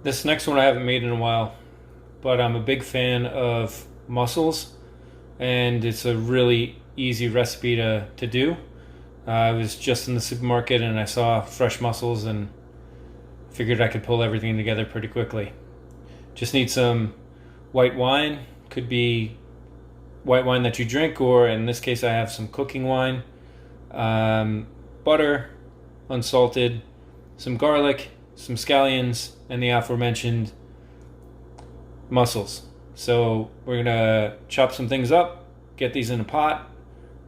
This next one I haven't made in a while, but I'm a big fan of mussels, and it's a really easy recipe to do. I was just in the supermarket and I saw fresh mussels and figured I could pull everything together pretty quickly. Just need some white wine, could be white wine that you drink, or in this case I have some cooking wine, butter, unsalted, some garlic, some scallions, and the aforementioned mussels. So we're gonna chop some things up, get these in a pot,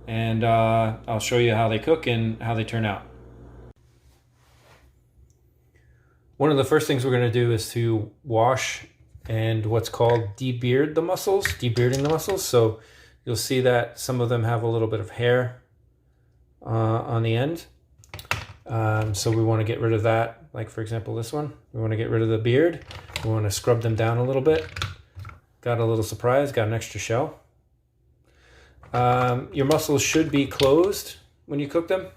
and I'll show you how they cook and how they turn out. One of the first things we're gonna do is to wash and what's called debeard the mussels, debearding the mussels. So you'll see that some of them have a little bit of hair on the end. So we want to get rid of that. Like for example, this one, we want to get rid of the beard. We want to scrub them down a little bit. Got a little surprise, got an extra shell. Your mussels should be closed when you cook them.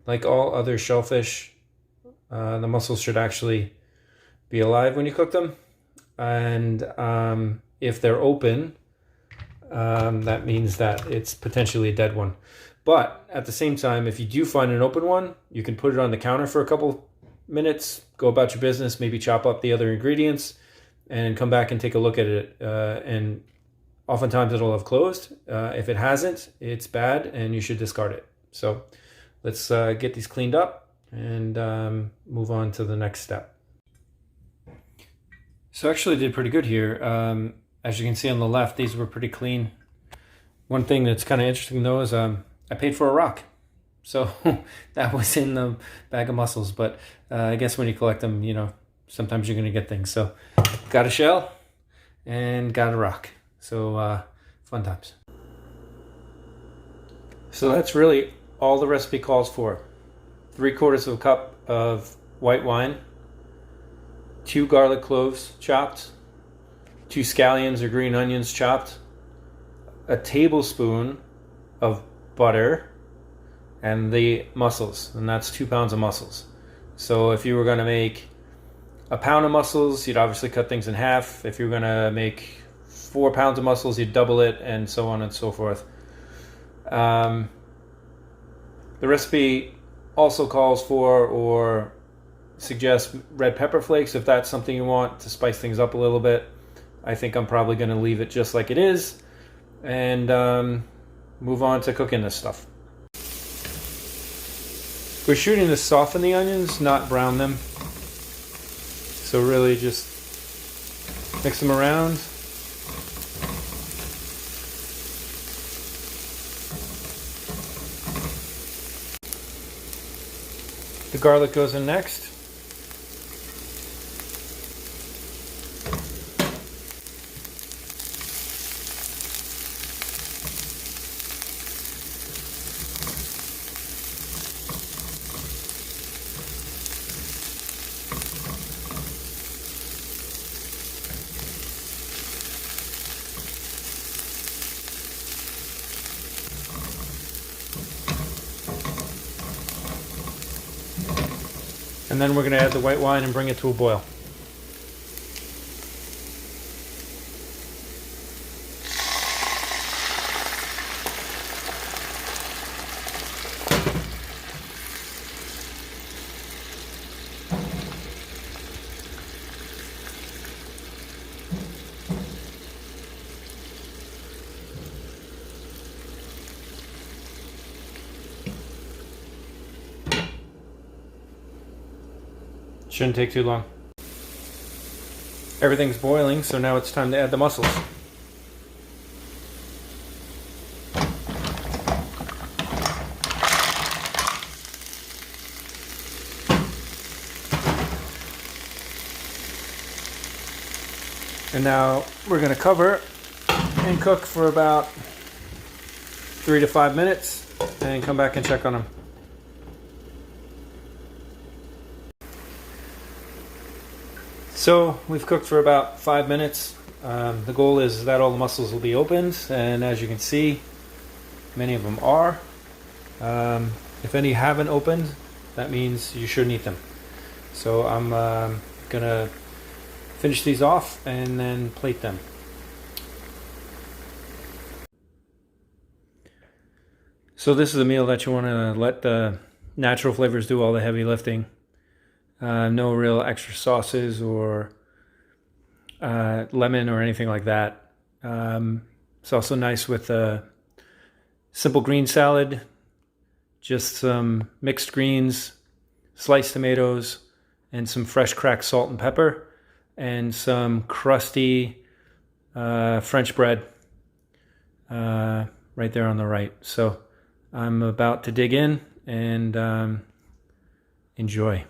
Like all other shellfish, the mussels should actually be alive when you cook them. And if they're open, that means that it's potentially a dead one. But at the same time, if you do find an open one, you can put it on the counter for a couple minutes, go about your business, maybe chop up the other ingredients, and come back and take a look at it. And oftentimes it'll have closed. If it hasn't, it's bad and you should discard it. So let's get these cleaned up and move on to the next step. So I actually did pretty good here. As you can see on the left, these were pretty clean. One thing that's kind of interesting though is I paid for a rock. So that was in the bag of mussels. But I guess when you collect them, you know, sometimes you're going to get things. So got a shell and got a rock. So fun times. So that's really all the recipe calls for. 3/4 of a cup of white wine, 2 garlic cloves chopped, 2 scallions or green onions chopped, a tablespoon of butter, and the mussels, and that's 2 pounds of mussels. So if you were going to make a pound of mussels, you'd obviously cut things in half. If you were going to make 4 pounds of mussels, you'd double it, and so on and so forth. The recipe also calls for or suggests red pepper flakes if that's something you want to spice things up a little bit. I think I'm probably going to leave it just like it is and move on to cooking this stuff. We're shooting to soften the onions, not brown them. So really just mix them around. The garlic goes in next. And then we're going to add the white wine and bring it to a boil. Shouldn't take too long. Everything's boiling, so now it's time to add the mussels. And now we're going to cover and cook for about 3 to 5 minutes and come back and check on them. So we've cooked for about 5 minutes. The goal is that all the mussels will be opened, and as you can see, many of them are. If any haven't opened, that means you shouldn't eat them. So I'm gonna finish these off and then plate them. So this is a meal that you want to let the natural flavors do all the heavy lifting. No real extra sauces or lemon or anything like that. It's also nice with a simple green salad, just some mixed greens, sliced tomatoes, and some fresh cracked salt and pepper, and some crusty French bread right there on the right. So I'm about to dig in and enjoy.